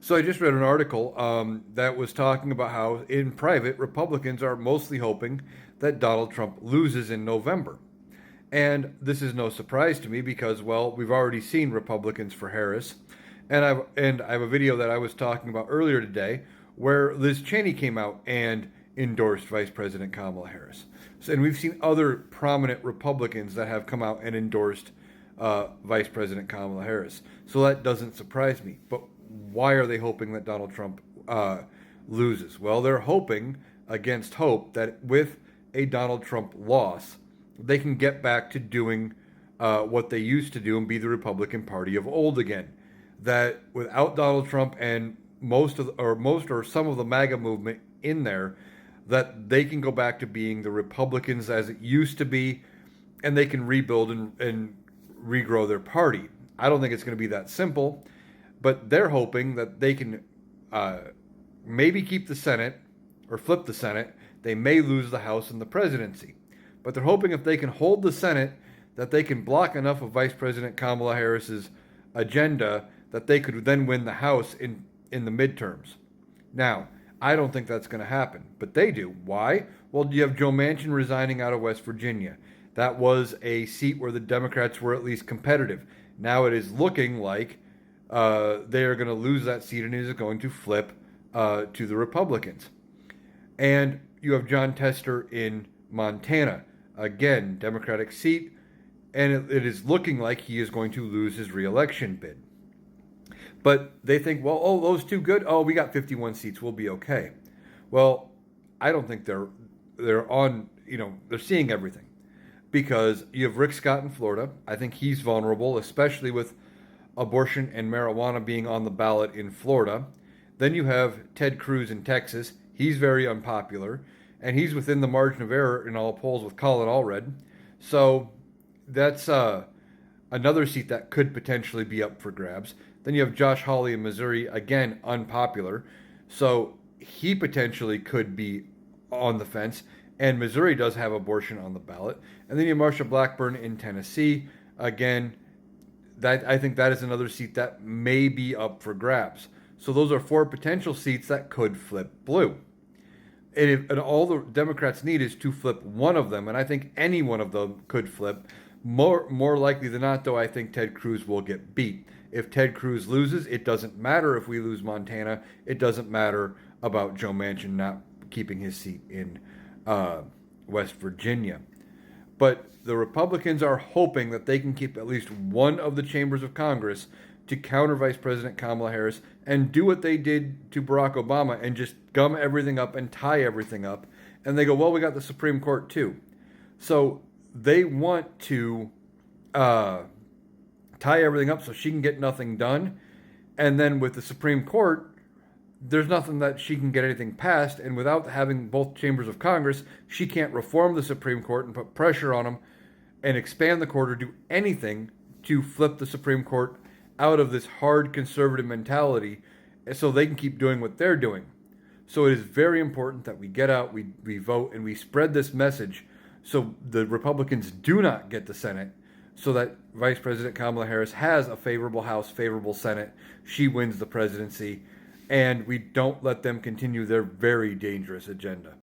So I just read an article that was talking about how, in private, Republicans are mostly hoping that Donald Trump loses in November. And this is no surprise to me because, well, we've already seen Republicans for Harris, and I have a video that I was talking about earlier today where Liz Cheney came out and endorsed Vice President Kamala Harris. So, and we've seen other prominent Republicans that have come out and endorsed Vice President Kamala Harris. So that doesn't surprise me. But why are they hoping that Donald Trump loses? Well, they're hoping against hope that with a Donald Trump loss, they can get back to doing what they used to do and be the Republican Party of old again. That without Donald Trump and most or some of the MAGA movement in there, that they can go back to being the Republicans as it used to be, and they can rebuild and regrow their party. I don't think it's going to be that simple, but they're hoping that they can maybe keep the Senate or flip the Senate. They may lose the House and the presidency, but they're hoping if they can hold the Senate, that they can block enough of Vice President Kamala Harris's agenda that they could then win the House in the midterms. Now, I don't think that's going to happen, but they do. Why? Well, you have Joe Manchin resigning out of West Virginia. That was a seat where the Democrats were at least competitive. Now it is looking like they are going to lose that seat and it is going to flip to the Republicans. And you have John Tester in Montana. Again, Democratic seat, and it is looking like he is going to lose his reelection bid. But they think, well, oh, those two good. Oh, we got 51 seats. We'll be okay. Well, I don't think they're on. They're seeing everything because you have Rick Scott in Florida. I think he's vulnerable, especially with abortion and marijuana being on the ballot in Florida. Then you have Ted Cruz in Texas. He's very unpopular, and he's within the margin of error in all polls with Colin Allred. So that's another seat that could potentially be up for grabs. Then you have Josh Hawley in Missouri, again, unpopular. So he potentially could be on the fence. And Missouri does have abortion on the ballot. And then you have Marsha Blackburn in Tennessee. Again, I think that is another seat that may be up for grabs. So those are four potential seats that could flip blue. And all the Democrats need is to flip one of them. And I think any one of them could flip. More likely than not, though, I think Ted Cruz will get beat. If Ted Cruz loses, it doesn't matter if we lose Montana. It doesn't matter about Joe Manchin not keeping his seat in West Virginia. But the Republicans are hoping that they can keep at least one of the chambers of Congress to counter Vice President Kamala Harris and do what they did to Barack Obama and just gum everything up and tie everything up. And they go, well, we got the Supreme Court too. So they want to tie everything up so she can get nothing done. And then with the Supreme Court, there's nothing that she can get anything passed. And without having both chambers of Congress, she can't reform the Supreme Court and put pressure on them and expand the court or do anything to flip the Supreme Court out of this hard conservative mentality so they can keep doing what they're doing. So it is very important that we get out, we vote, and we spread this message so the Republicans do not get the Senate, so that Vice President Kamala Harris has a favorable House, favorable Senate, she wins the presidency, and we don't let them continue their very dangerous agenda.